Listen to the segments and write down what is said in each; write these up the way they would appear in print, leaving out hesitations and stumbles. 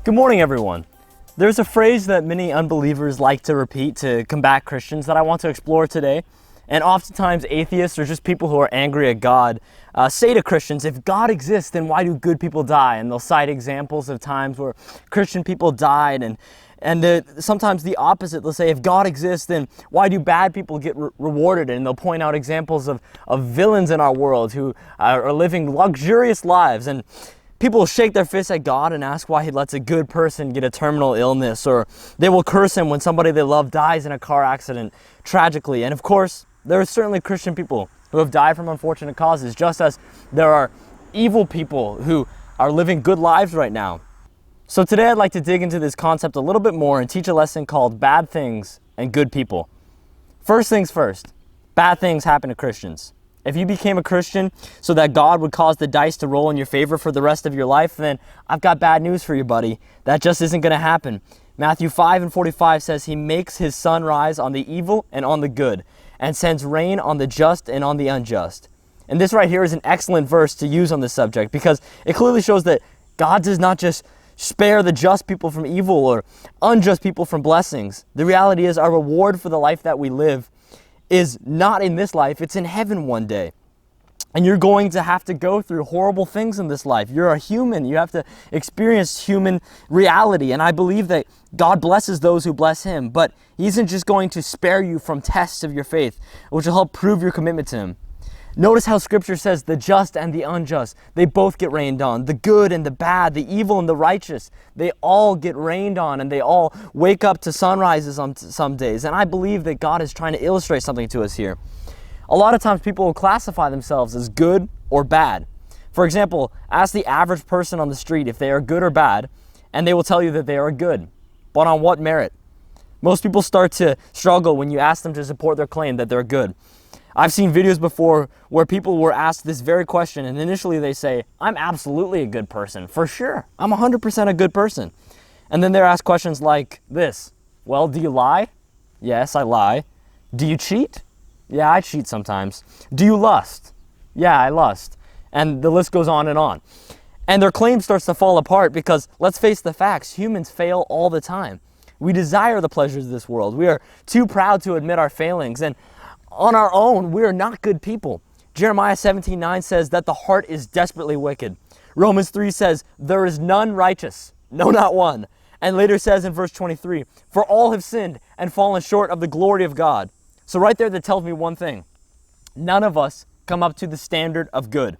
Good morning, everyone. There's a phrase that many unbelievers like to repeat to combat Christians that I want to explore today. And oftentimes atheists or just people who are angry at God say to Christians, if God exists, then why do good people die? And they'll cite examples of times where Christian people died, and sometimes the opposite. They'll say, if God exists, then why do bad people get rewarded? And they'll point out examples of villains in our world who are living luxurious lives. And people will shake their fists at God and ask why he lets a good person get a terminal illness, or they will curse him when somebody they love dies in a car accident tragically. And of course, there are certainly Christian people who have died from unfortunate causes, just as there are evil people who are living good lives right now. So today I'd like to dig into this concept a little bit more and teach a lesson called bad things and good people. First things first, bad things happen to Christians. If you became a Christian so that God would cause the dice to roll in your favor for the rest of your life, then I've got bad news for you, buddy. That just isn't going to happen. Matthew 5:45 says he makes his sun rise on the evil and on the good, and sends rain on the just and on the unjust. And this right here is an excellent verse to use on this subject, because it clearly shows that God does not just spare the just people from evil or unjust people from blessings. The reality is our reward for the life that we live is not in this life, it's in heaven one day. And you're going to have to go through horrible things in this life. You're a human. You have to experience human reality. And I believe that God blesses those who bless him, but he isn't just going to spare you from tests of your faith, which will help prove your commitment to him. Notice how scripture says the just and the unjust, they both get rained on. The good and the bad, the evil and the righteous, they all get rained on, and they all wake up to sunrises on some days. And I believe that God is trying to illustrate something to us here. A lot of times people will classify themselves as good or bad. For example, ask the average person on the street if they are good or bad, and they will tell you that they are good. But on what merit? Most people start to struggle when you ask them to support their claim that they're good. I've seen videos before where people were asked this very question, and initially they say, I'm absolutely a good person, for sure. I'm 100% a good person. And then they're asked questions like this. Well, do you lie? Yes, I lie. Do you cheat? Yeah, I cheat sometimes. Do you lust? Yeah, I lust. And the list goes on. And their claim starts to fall apart because, let's face the facts, humans fail all the time. We desire the pleasures of this world. We are too proud to admit our failings. And on our own, we are not good people. Jeremiah 17:9 says that the heart is desperately wicked. Romans 3 says, there is none righteous, no, not one. And later says in verse 23, for all have sinned and fallen short of the glory of God. So right there, that tells me one thing. None of us come up to the standard of good.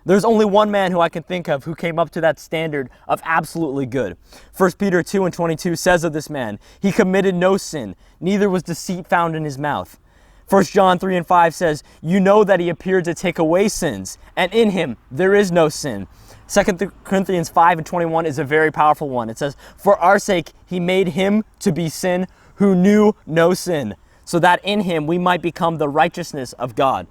There's only one man who I can think of who came up to that standard of absolutely good. 1 Peter 2:22 says of this man, he committed no sin, neither was deceit found in his mouth. 1 John 3:5 says, you know that he appeared to take away sins, and in him there is no sin. 2 Corinthians 5:21 is a very powerful one. It says, for our sake he made him to be sin who knew no sin, so that in him we might become the righteousness of God.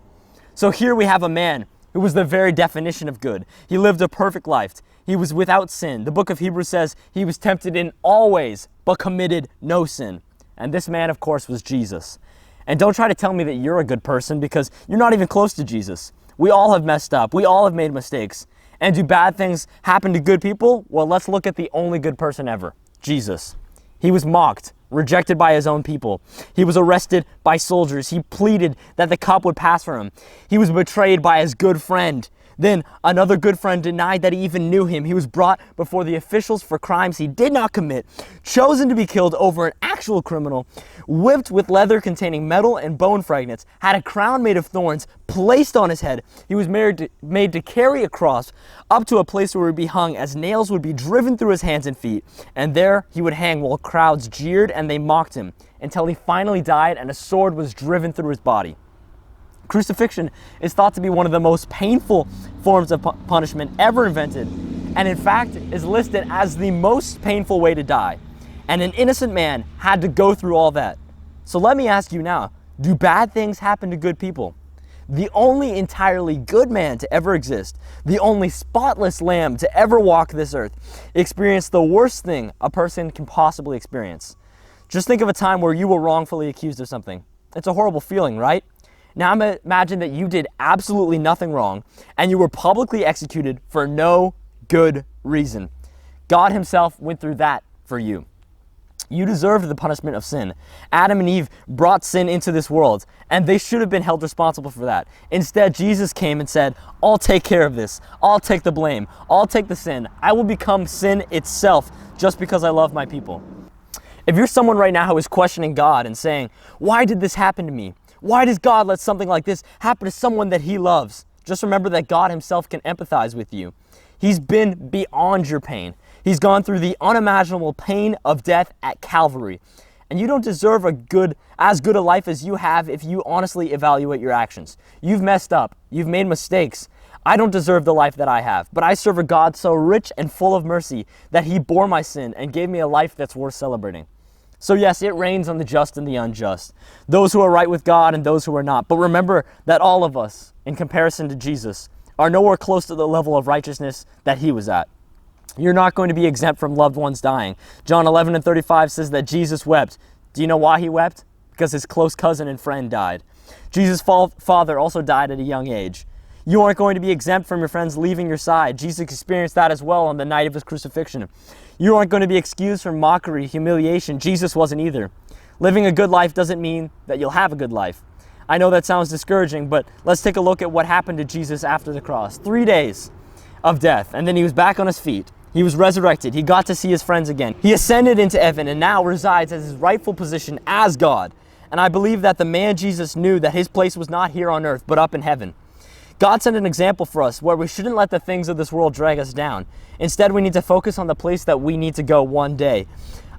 So here we have a man who was the very definition of good. He lived a perfect life. He was without sin. The book of Hebrews says he was tempted in all ways, but committed no sin. And this man, of course, was Jesus. And don't try to tell me that you're a good person, because you're not even close to Jesus. We all have messed up. We all have made mistakes. And do bad things happen to good people? Well, let's look at the only good person ever, Jesus. He was mocked, rejected by his own people. He was arrested by soldiers. He pleaded that the cup would pass for him. He was betrayed by his good friend. Then another good friend denied that he even knew him. He was brought before the officials for crimes he did not commit, chosen to be killed over an actual criminal, whipped with leather containing metal and bone fragments, had a crown made of thorns placed on his head. He was made to carry a cross up to a place where he would be hung, as nails would be driven through his hands and feet. And there he would hang while crowds jeered and they mocked him, until he finally died and a sword was driven through his body. Crucifixion is thought to be one of the most painful forms of punishment ever invented, and in fact is listed as the most painful way to die. And an innocent man had to go through all that. So let me ask you now, do bad things happen to good people? The only entirely good man to ever exist, the only spotless lamb to ever walk this earth, experienced the worst thing a person can possibly experience. Just think of a time where you were wrongfully accused of something. It's a horrible feeling, right? Now imagine that you did absolutely nothing wrong and you were publicly executed for no good reason. God himself went through that for you. You deserved the punishment of sin. Adam and Eve brought sin into this world, and they should have been held responsible for that. Instead, Jesus came and said, I'll take care of this. I'll take the blame. I'll take the sin. I will become sin itself just because I love my people. If you're someone right now who is questioning God and saying, why did this happen to me? Why does God let something like this happen to someone that he loves? Just remember that God himself can empathize with you. He's been beyond your pain. He's gone through the unimaginable pain of death at Calvary. And you don't deserve as good a life as you have if you honestly evaluate your actions. You've messed up. You've made mistakes. I don't deserve the life that I have, but I serve a God so rich and full of mercy that he bore my sin and gave me a life that's worth celebrating. So yes, it rains on the just and the unjust, those who are right with God and those who are not. But remember that all of us, in comparison to Jesus, are nowhere close to the level of righteousness that he was at. You're not going to be exempt from loved ones dying. John 11:35 says that Jesus wept. Do you know why he wept? Because his close cousin and friend died. Jesus' father also died at a young age. You aren't going to be exempt from your friends leaving your side. Jesus experienced that as well on the night of his crucifixion. You aren't going to be excused from mockery, humiliation. Jesus wasn't either. Living a good life doesn't mean that you'll have a good life. I know that sounds discouraging, but let's take a look at what happened to Jesus after the cross. 3 days of death, and then he was back on his feet. He was resurrected. He got to see his friends again. He ascended into heaven and now resides at his rightful position as God. And I believe that the man Jesus knew that his place was not here on earth, but up in heaven. God sent an example for us where we shouldn't let the things of this world drag us down. Instead, we need to focus on the place that we need to go one day.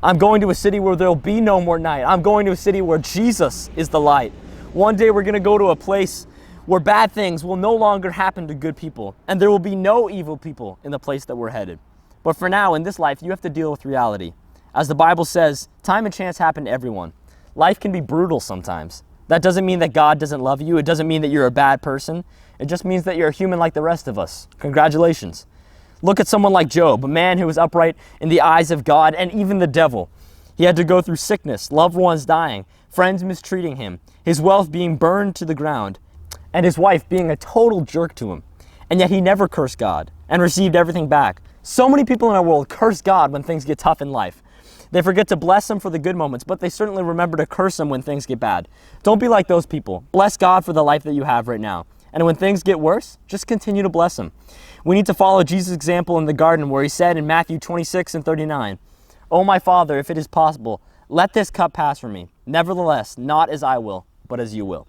I'm going to a city where there will be no more night. I'm going to a city where Jesus is the light. One day we're going to go to a place where bad things will no longer happen to good people, and there will be no evil people in the place that we're headed. But for now, in this life, you have to deal with reality. As the Bible says, time and chance happen to everyone. Life can be brutal sometimes. That doesn't mean that God doesn't love you. It doesn't mean that you're a bad person. It just means that you're a human like the rest of us. Congratulations. Look at someone like Job, a man who was upright in the eyes of God and even the devil. He had to go through sickness, loved ones dying, friends mistreating him, his wealth being burned to the ground, and his wife being a total jerk to him. And yet he never cursed God and received everything back. So many people in our world curse God when things get tough in life. They forget to bless him for the good moments, but they certainly remember to curse him when things get bad. Don't be like those people. Bless God for the life that you have right now. And when things get worse, just continue to bless him. We need to follow Jesus' example in the garden where he said in Matthew 26:39, "Oh my Father, if it is possible, let this cup pass from me. Nevertheless, not as I will, but as you will."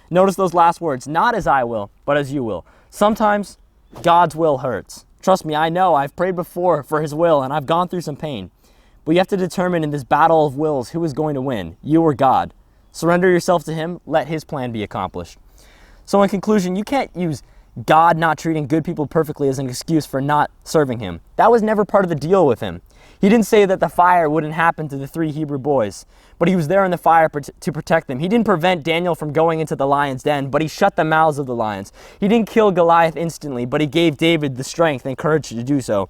Notice those last words, not as I will, but as you will. Sometimes God's will hurts. Trust me, I know. I've prayed before for his will, and I've gone through some pain. But you have to determine in this battle of wills who is going to win, you or God. Surrender yourself to him. Let his plan be accomplished. So in conclusion, you can't use God not treating good people perfectly as an excuse for not serving him. That was never part of the deal with him. He didn't say that the fire wouldn't happen to the 3 Hebrew boys, but he was there in the fire to protect them. He didn't prevent Daniel from going into the lion's den, but he shut the mouths of the lions. He didn't kill Goliath instantly, but he gave David the strength and courage to do so.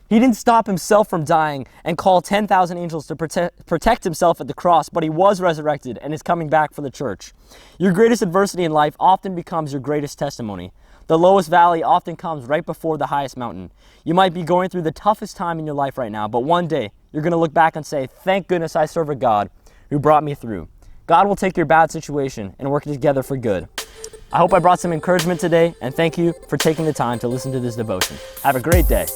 He didn't stop himself from dying and call 10,000 angels to protect himself at the cross, but he was resurrected and is coming back for the church. Your greatest adversity in life often becomes your greatest testimony. The lowest valley often comes right before the highest mountain. You might be going through the toughest time in your life right now, but one day you're going to look back and say, thank goodness I serve a God who brought me through. God will take your bad situation and work it together for good. I hope I brought some encouragement today, and thank you for taking the time to listen to this devotion. Have a great day.